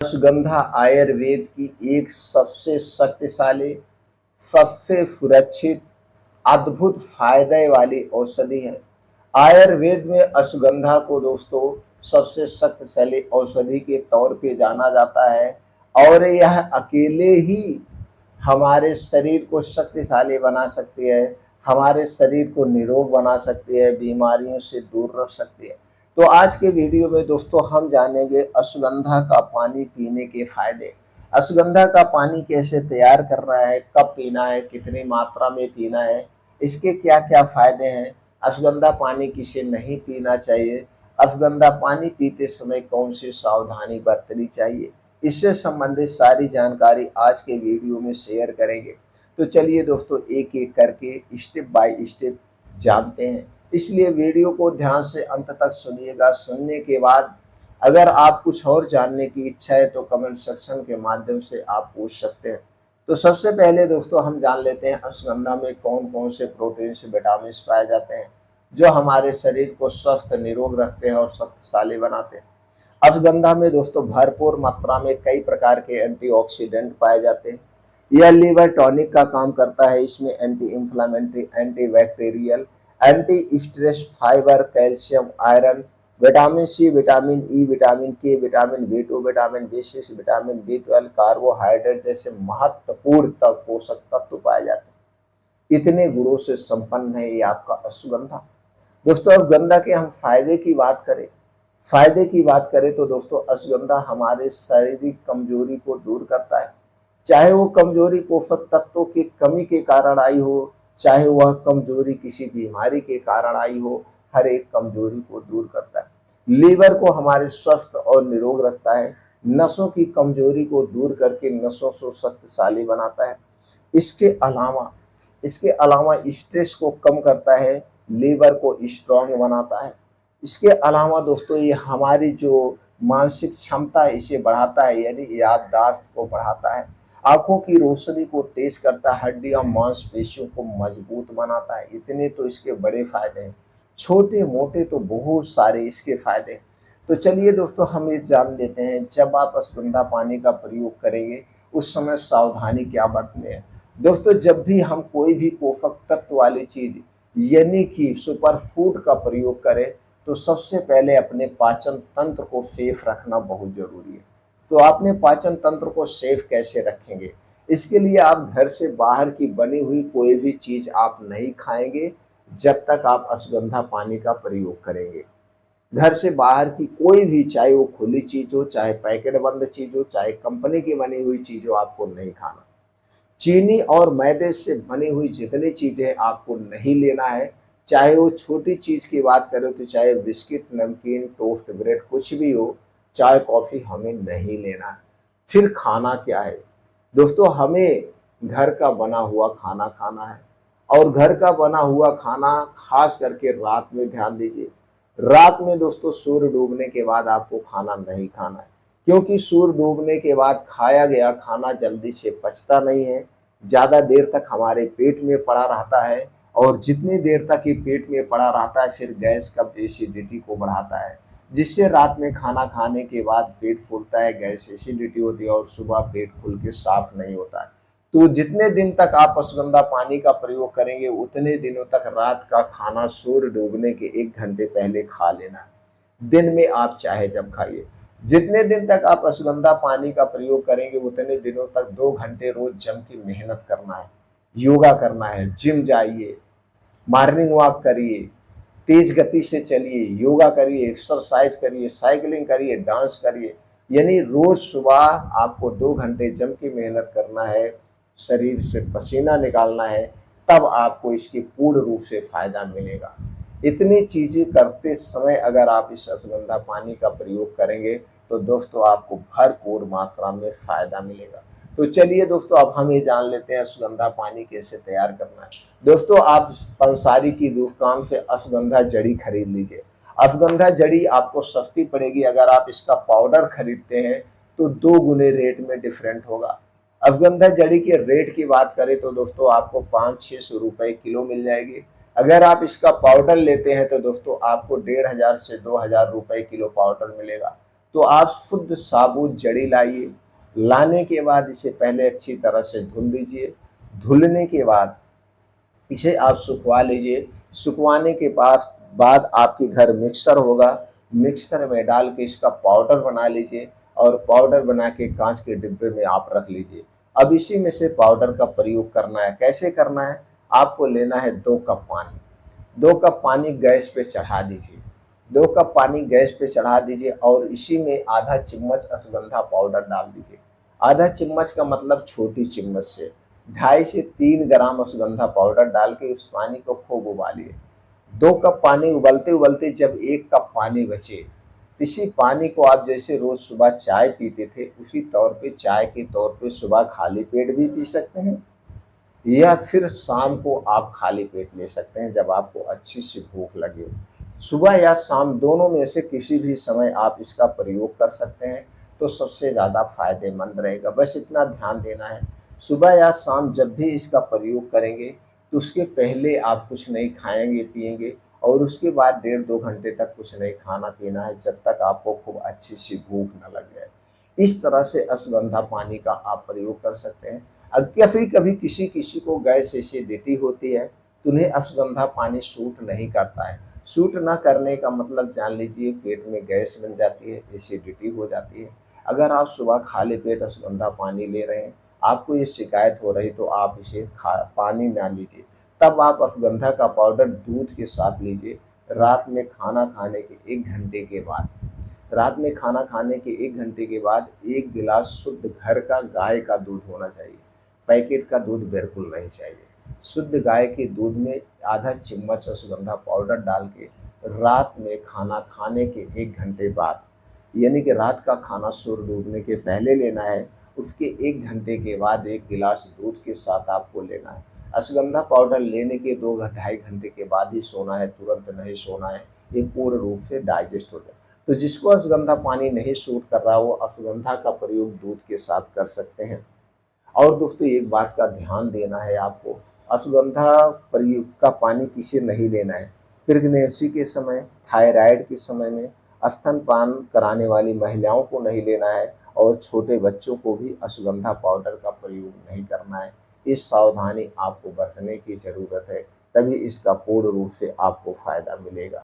अश्वगंधा आयुर्वेद की एक सबसे शक्तिशाली, सबसे सुरक्षित, अद्भुत फायदे वाली औषधि है। आयुर्वेद में अश्वगंधा को दोस्तों सबसे शक्तिशाली औषधि के तौर पे जाना जाता है और यह अकेले ही हमारे शरीर को शक्तिशाली बना सकती है, हमारे शरीर को निरोग बना सकती है, बीमारियों से दूर रख सकती है। तो आज के वीडियो में दोस्तों हम जानेंगे अश्वगंधा का पानी पीने के फायदे। अश्वगंधा का पानी कैसे तैयार करना है, कब पीना है, कितनी मात्रा में पीना है, इसके क्या क्या फायदे हैं, अश्वगंधा पानी किसे नहीं पीना चाहिए, अश्वगंधा पानी पीते समय कौन सी सावधानी बरतनी चाहिए, इससे संबंधित सारी जानकारी आज के वीडियो में शेयर करेंगे। तो चलिए दोस्तों एक एक करके स्टेप बाय स्टेप जानते हैं, इसलिए वीडियो को ध्यान से अंत तक सुनिएगा। सुनने के बाद अगर आप कुछ और जानने की इच्छा है तो कमेंट सेक्शन के माध्यम से आप पूछ सकते हैं। तो सबसे पहले दोस्तों हम जान लेते हैं अश्वगंधा में कौन कौन से प्रोटीन से विटामिन पाए जाते हैं जो हमारे शरीर को स्वस्थ निरोग रखते हैं और शक्तिशाली बनाते हैं। अश्वगंधा में दोस्तों भरपूर मात्रा में कई प्रकार के एंटीऑक्सीडेंट पाए जाते हैं। यह लीवर टॉनिक का काम करता है। इसमें anti inflammatory, anti bacterial, anti stress, fibre, calcium, iron, vitamin C, vitamin E, vitamin K, vitamin बी2, विटामिन बी6, विटामिन बी12, कार्बोहाइड्रेट जैसे महत्वपूर्ण पोषक तत्व पाए जाते हैं। इतने गुणों से संपन्न है ये आपका अश्वगंधा। दोस्तों अश्वगंधा के हम फायदे की बात करें तो दोस्तों अश्वगंधा हमारे शारीरिक कमजोरी को दूर करता है। चाहे वो कमजोरी पोषक तत्वों की कमी के कारण आई हो, चाहे वह कमजोरी किसी बीमारी के कारण आई हो, हर एक कमजोरी को दूर करता है। लीवर को हमारे स्वस्थ और निरोग रखता है। नसों की कमजोरी को दूर करके नसों को शक्तिशाली बनाता है। इसके अलावा इसके अलावा स्ट्रेस को कम करता है, लीवर को स्ट्रांग बनाता है। इसके अलावा दोस्तों ये हमारी जो मानसिक क्षमता है इसे बढ़ाता है, यानी याददाश्त को बढ़ाता है। आंखों की रोशनी को तेज करता है, हड्डियां मांसपेशियों को मजबूत बनाता है। इतने तो इसके बड़े फायदे हैं, छोटे मोटे तो बहुत सारे इसके फायदे हैं। तो चलिए दोस्तों हम ये जान लेते हैं जब आप अश्वगंधा पानी का प्रयोग करेंगे उस समय सावधानी क्या बरतनी है। दोस्तों जब भी हम कोई भी पोषक तत्व वाली चीज यानी कि सुपर फूड का प्रयोग करें तो सबसे पहले अपने पाचन तंत्र को सेफ रखना बहुत जरूरी है। तो आपने पाचन तंत्र को सेफ कैसे रखेंगे, इसके लिए आप घर से बाहर की बनी हुई कोई भी चीज आप नहीं खाएंगे जब तक आप अश्वगंधा पानी का प्रयोग करेंगे। घर से बाहर की कोई भी, चाहे वो खुली चीज हो, चाहे पैकेट बंद चीज हो, चाहे कंपनी की बनी हुई चीज हो, आपको नहीं खाना। चीनी और मैदे से बनी हुई जितनी चीजें आपको नहीं लेना है, चाहे वो छोटी चीज की बात करें तो चाहे बिस्किट, नमकीन, टोस्ट, ब्रेड कुछ भी हो, चाय कॉफी हमें नहीं लेना है। फिर खाना क्या है दोस्तों, हमें घर का बना हुआ खाना खाना है। और घर का बना हुआ खाना खास करके रात में ध्यान दीजिए। रात में दोस्तों सूर्य डूबने के बाद आपको खाना नहीं खाना है, क्योंकि सूर्य डूबने के बाद खाया गया खाना जल्दी से पचता नहीं है, ज़्यादा देर तक हमारे पेट में पड़ा रहता है। और जितनी देर तक ये पेट में पड़ा रहता है फिर गैस कब्ज एसिडिटी को बढ़ाता है, जिससे रात में खाना खाने के बाद पेट फूलता है, गैस एसिडिटी होती है और सुबह पेट खुल के साफ नहीं होता है। तो जितने दिन तक आप अश्वगंधा पानी का प्रयोग करेंगे उतने दिनों तक रात का खाना सूर्य डूबने के 1 घंटे पहले खा लेना है। दिन में आप चाहे जब खाइए। जितने दिन तक आप अश्वगंधा पानी का प्रयोग करेंगे उतने दिनों तक 2 घंटे रोज जम की मेहनत करना है, योगा करना है, जिम जाइए, मॉर्निंग वॉक करिए, तेज गति से चलिए, योगा करिए, एक्सरसाइज करिए, साइकिलिंग करिए, डांस करिए। यानी रोज सुबह आपको 2 घंटे जम की मेहनत करना है, शरीर से पसीना निकालना है, तब आपको इसकी पूर्ण रूप से फायदा मिलेगा। इतनी चीजें करते समय अगर आप इस अश्वगंधा पानी का प्रयोग करेंगे तो दोस्तों आपको भरपूर मात्रा में फायदा मिलेगा। तो चलिए दोस्तों अब हम ये जान लेते हैं अश्वगंधा पानी कैसे तैयार करना है। दोस्तों आप पंसारी की दुकान से अश्वगंधा जड़ी खरीद लीजिए। अश्वगंधा जड़ी आपको सस्ती पड़ेगी, अगर आप इसका पाउडर खरीदते हैं तो 2 गुने रेट में डिफरेंट होगा। अश्वगंधा जड़ी के रेट की बात करें तो दोस्तों आपको 500-600 रुपए किलो मिल जाएगी। अगर आप इसका पाउडर लेते हैं तो दोस्तों आपको 1500 से 2000 रुपए किलो पाउडर मिलेगा। तो आप शुद्ध साबुत जड़ी लाइए। लाने के बाद इसे पहले अच्छी तरह से धुल लीजिए। धुलने के बाद इसे आप सुखवा लीजिए। सुखवाने के बाद आपके घर मिक्सर होगा, मिक्सर में डाल के इसका पाउडर बना लीजिए और पाउडर बना के कांच के डिब्बे में आप रख लीजिए। अब इसी में से पाउडर का प्रयोग करना है। कैसे करना है? आपको लेना है 2 कप पानी। 2 कप पानी गैस पे चढ़ा दीजिए। 2 कप पानी गैस पे चढ़ा दीजिए और इसी में आधा चम्मच अश्वगंधा पाउडर डाल दीजिए। आधा चम्मच का मतलब छोटी चम्मच से 2.5 से 3 ग्राम अश्वगंधा पाउडर डाल के उस पानी को खूब उबालिए। 2 कप पानी उबलते उबलते जब 1 कप पानी बचे, इसी पानी को आप जैसे रोज सुबह चाय पीते थे उसी तौर पे चाय के तौर पे सुबह खाली पेट भी पी सकते हैं या फिर शाम को आप खाली पेट ले सकते हैं जब आपको अच्छी सी भूख लगे। सुबह या शाम दोनों में से किसी भी समय आप इसका प्रयोग कर सकते हैं तो सबसे ज़्यादा फायदेमंद रहेगा। बस इतना ध्यान देना है, सुबह या शाम जब भी इसका प्रयोग करेंगे तो उसके पहले आप कुछ नहीं खाएंगे पिएंगे और उसके बाद 1.5-2 घंटे तक कुछ नहीं खाना पीना है जब तक आपको खूब अच्छी सी भूख न लग जाए। इस तरह से अश्वगंधा पानी का आप प्रयोग कर सकते हैं। कभी कभी किसी किसी को गैस एसिडिटी होती है तो उन्हें अश्वगंधा पानी सूट नहीं करता है। सूट ना करने का मतलब जान लीजिए पेट में गैस बन जाती है, एसिडिटी हो जाती है। अगर आप सुबह खाली पेट अश्वगंधा पानी ले रहे हैं, आपको ये शिकायत हो रही तो आप इसे पानी ना लीजिए। तब आप अश्वगंधा का पाउडर दूध के साथ लीजिए। रात में खाना खाने के 1 घंटे के बाद, रात में खाना खाने के 1 घंटे के बाद 1 गिलास शुद्ध घर का गाय का दूध होना चाहिए। पैकेट का दूध बिल्कुल नहीं चाहिए। शुद्ध गाय के दूध में आधा चम्मच अश्वगंधा पाउडर डाल के रात में खाना खाने के 1 घंटे बाद, यानी कि रात का खाना सूर्य डूबने के पहले लेना है। उसके 1 घंटे के बाद 1 गिलास दूध के साथ आपको लेना है। अश्वगंधा पाउडर लेने के 2-2.5 घंटे के बाद ही सोना है, तुरंत नहीं सोना है। ये पूर्ण रूप से डाइजेस्ट हो जाए। तो जिसको अश्वगंधा पानी नहीं सूट कर रहा वो अश्वगंधा का प्रयोग दूध के साथ कर सकते हैं। और दोस्तों एक बात का ध्यान देना है आपको, अश्वगंधा प्रयोग का पानी किसे नहीं लेना है? प्रेगनेंसी के समय, थायराइड के समय में, स्तनपान कराने वाली महिलाओं को नहीं लेना है और छोटे बच्चों को भी अश्वगंधा पाउडर का प्रयोग नहीं करना है। इस सावधानी आपको बरतने की ज़रूरत है, तभी इसका पूर्ण रूप से आपको फ़ायदा मिलेगा।